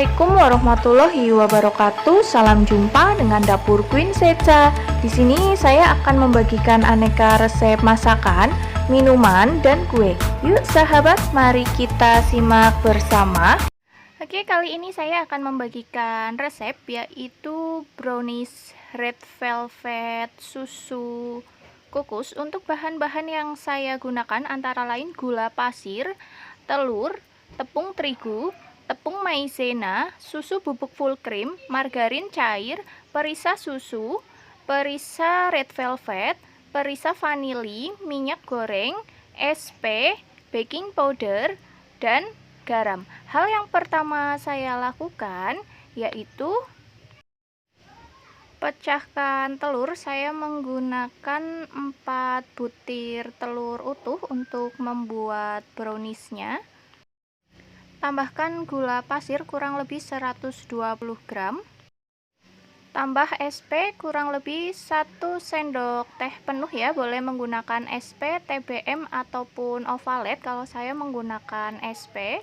Assalamualaikum warahmatullahi wabarakatuh. Salam jumpa dengan Dapur Queen Seca. Di sini saya akan membagikan aneka resep masakan, minuman, dan kue. Yuk sahabat, mari kita simak bersama. Oke, kali ini saya akan membagikan resep yaitu brownies red velvet susu kukus. Untuk bahan-bahan yang saya gunakan antara lain gula pasir, telur, tepung terigu, tepung maizena, susu bubuk full cream, margarin cair, perisa susu, perisa red velvet, perisa vanili, minyak goreng, SP, baking powder, dan garam. Hal yang pertama saya lakukan yaitu pecahkan telur. Saya menggunakan 4 butir telur utuh untuk membuat browniesnya. Tambahkan gula pasir kurang lebih 120 gram. Tambah SP kurang lebih 1 sendok teh penuh ya. Boleh menggunakan SP, TBM ataupun ovalet. Kalau saya menggunakan SP.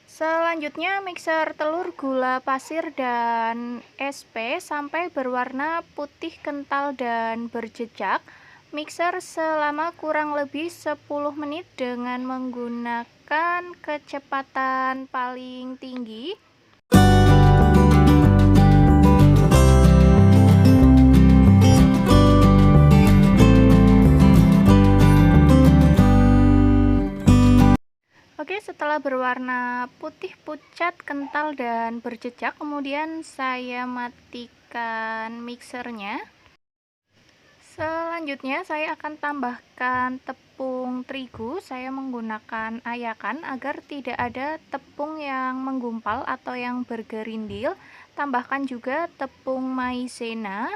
Selanjutnya mixer telur, gula pasir, dan SP sampai berwarna putih kental dan berjejak. Mixer selama kurang lebih 10 menit dengan menggunakan kecepatan paling tinggi. Oke, setelah berwarna putih pucat, kental, dan berjejak, kemudian saya matikan mixernya. Selanjutnya saya akan tambahkan tepung terigu. Saya menggunakan ayakan agar tidak ada tepung yang menggumpal atau yang bergerindil. Tambahkan juga tepung maizena.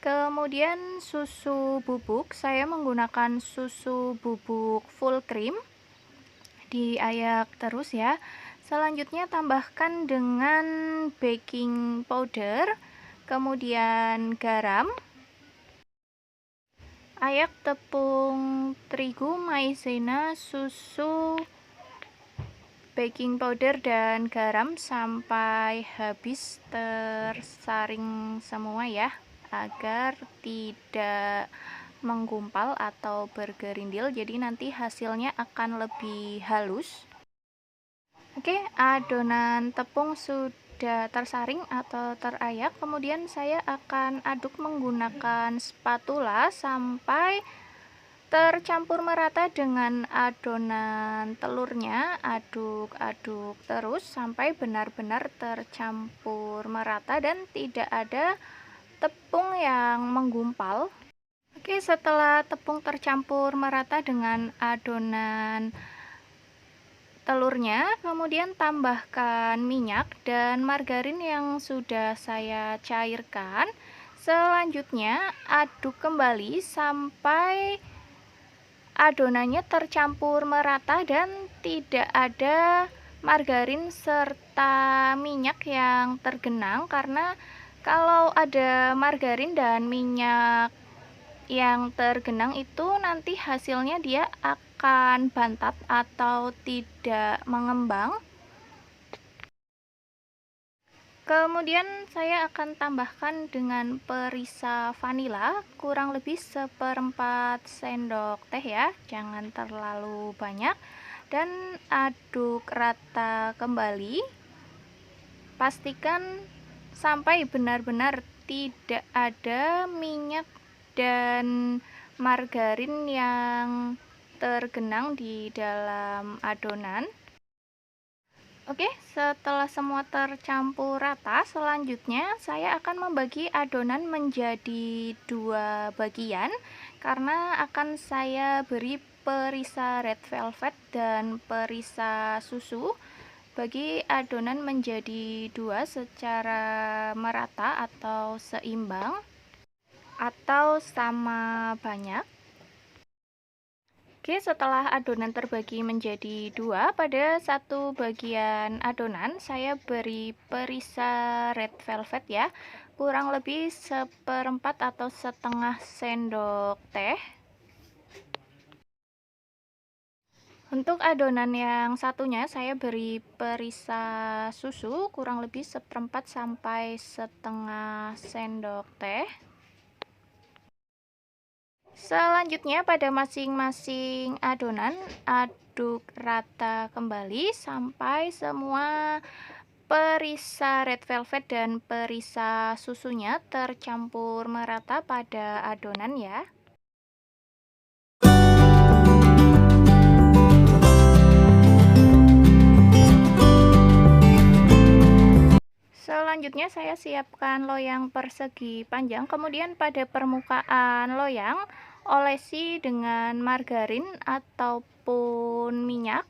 Kemudian susu bubuk. Saya menggunakan susu bubuk full cream. Diayak terus ya. Selanjutnya tambahkan dengan baking powder, kemudian garam. Ayak tepung terigu, maizena, susu, baking powder, dan garam sampai habis tersaring semua ya, agar tidak menggumpal atau bergerindil, jadi nanti hasilnya akan lebih halus. Oke, adonan tepung sudah tersaring atau terayak. Kemudian saya akan aduk menggunakan spatula sampai tercampur merata dengan adonan telurnya. Aduk-aduk terus sampai benar-benar tercampur merata dan tidak ada tepung yang menggumpal. Oke, setelah tepung tercampur merata dengan adonan telurnya, kemudian tambahkan minyak dan margarin yang sudah saya cairkan. Selanjutnya aduk kembali sampai adonannya tercampur merata dan tidak ada margarin serta minyak yang tergenang, karena kalau ada margarin dan minyak yang tergenang itu nanti hasilnya dia akan bantat atau tidak mengembang. Kemudian saya akan tambahkan dengan perisa vanila kurang lebih 1/4 sendok teh ya, jangan terlalu banyak, dan aduk rata kembali. Pastikan sampai benar-benar tidak ada minyak dan margarin yang tergenang di dalam adonan. Oke, setelah semua tercampur rata, selanjutnya saya akan membagi adonan menjadi 2 bagian karena akan saya beri perisa red velvet dan perisa susu. Bagi adonan menjadi 2 secara merata atau seimbang atau sama banyak. Oke, setelah adonan terbagi menjadi 2, pada satu bagian adonan saya beri perisa red velvet ya, kurang lebih 1/4 atau setengah sendok teh. Untuk adonan yang satunya saya beri perisa susu kurang lebih seperempat sampai setengah sendok teh. Selanjutnya pada masing-masing adonan aduk rata kembali sampai semua perisa red velvet dan perisa susunya tercampur merata pada adonan ya. Selanjutnya saya siapkan loyang persegi panjang, kemudian pada permukaan loyang olesi dengan margarin ataupun minyak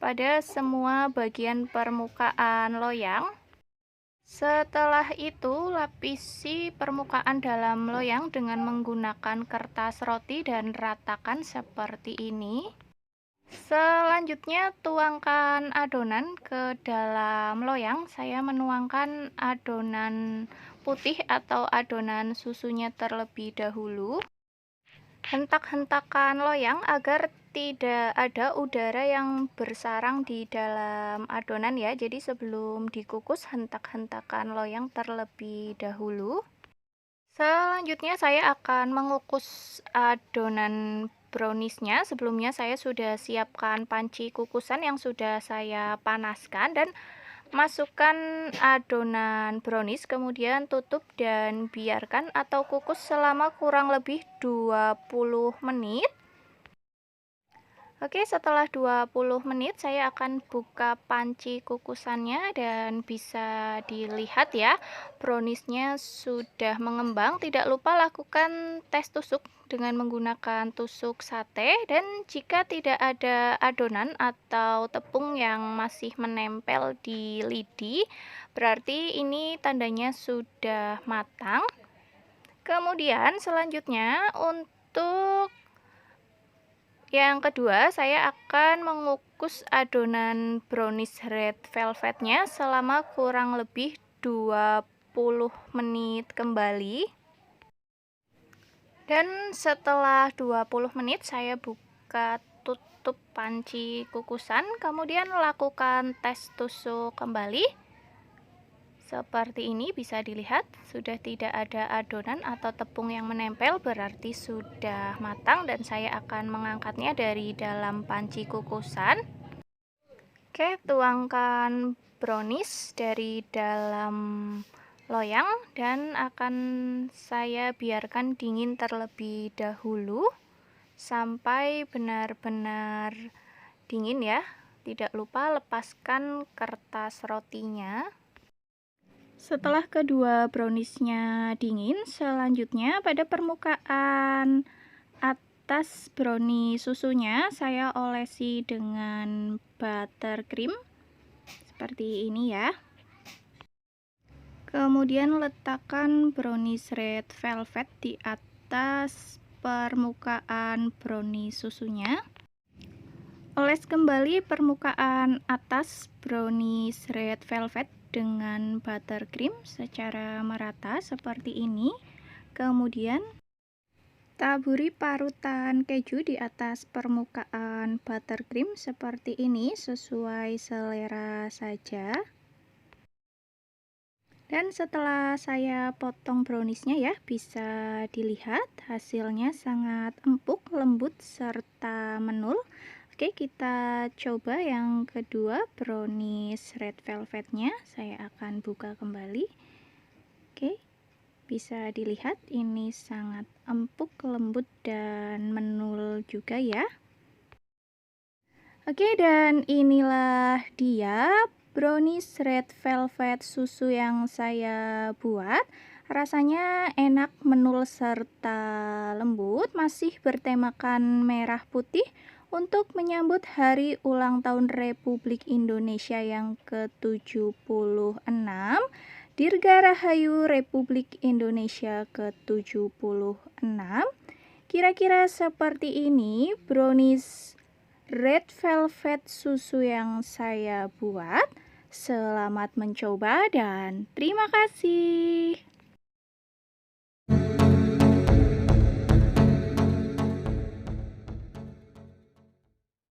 pada semua bagian permukaan loyang. Setelah itu lapisi permukaan dalam loyang dengan menggunakan kertas roti dan ratakan seperti ini. Selanjutnya tuangkan adonan ke dalam loyang. Saya menuangkan adonan putih atau adonan susunya terlebih dahulu. Hentak-hentakan loyang agar tidak ada udara yang bersarang di dalam adonan ya. Jadi sebelum dikukus hentak-hentakan loyang terlebih dahulu. Selanjutnya saya akan mengukus adonan browniesnya. Sebelumnya saya sudah siapkan panci kukusan yang sudah saya panaskan dan masukkan adonan brownies, kemudian tutup dan biarkan atau kukus selama kurang lebih 20 menit. Oke, setelah 20 menit saya akan buka panci kukusannya dan bisa dilihat ya, browniesnya sudah mengembang. Tidak lupa lakukan tes tusuk dengan menggunakan tusuk sate, dan jika tidak ada adonan atau tepung yang masih menempel di lidi, berarti ini tandanya sudah matang. Kemudian selanjutnya untuk yang kedua, saya akan mengukus adonan brownies red velvetnya selama kurang lebih 20 menit kembali. Dan setelah 20 menit saya buka tutup panci kukusan, kemudian lakukan tes tusuk kembali. Seperti ini bisa dilihat sudah tidak ada adonan atau tepung yang menempel, berarti sudah matang dan saya akan mengangkatnya dari dalam panci kukusan. Oke, tuangkan brownies dari dalam loyang dan akan saya biarkan dingin terlebih dahulu sampai benar-benar dingin ya. Tidak lupa lepaskan kertas rotinya. Setelah kedua browniesnya dingin, selanjutnya pada permukaan atas brownie susunya saya olesi dengan buttercream seperti ini ya. Kemudian letakkan brownies red velvet di atas permukaan brownie susunya. Oles kembali permukaan atas brownies red velvet dengan buttercream secara merata seperti ini. Kemudian taburi parutan keju di atas permukaan buttercream seperti ini sesuai selera saja. Dan setelah saya potong browniesnya ya, bisa dilihat hasilnya sangat empuk, lembut, serta menul. Oke, kita coba yang kedua, brownies red velvetnya. Saya akan buka kembali. Oke, bisa dilihat ini sangat empuk, lembut, dan menul juga ya. Oke, dan inilah dia brownies red velvet susu yang saya buat. Rasanya enak, menul, serta lembut, masih bertemakan merah putih untuk menyambut hari ulang tahun Republik Indonesia yang ke-76, Dirgarahayu Republik Indonesia ke-76. Kira-kira seperti ini brownies red velvet susu yang saya buat. Selamat mencoba dan terima kasih.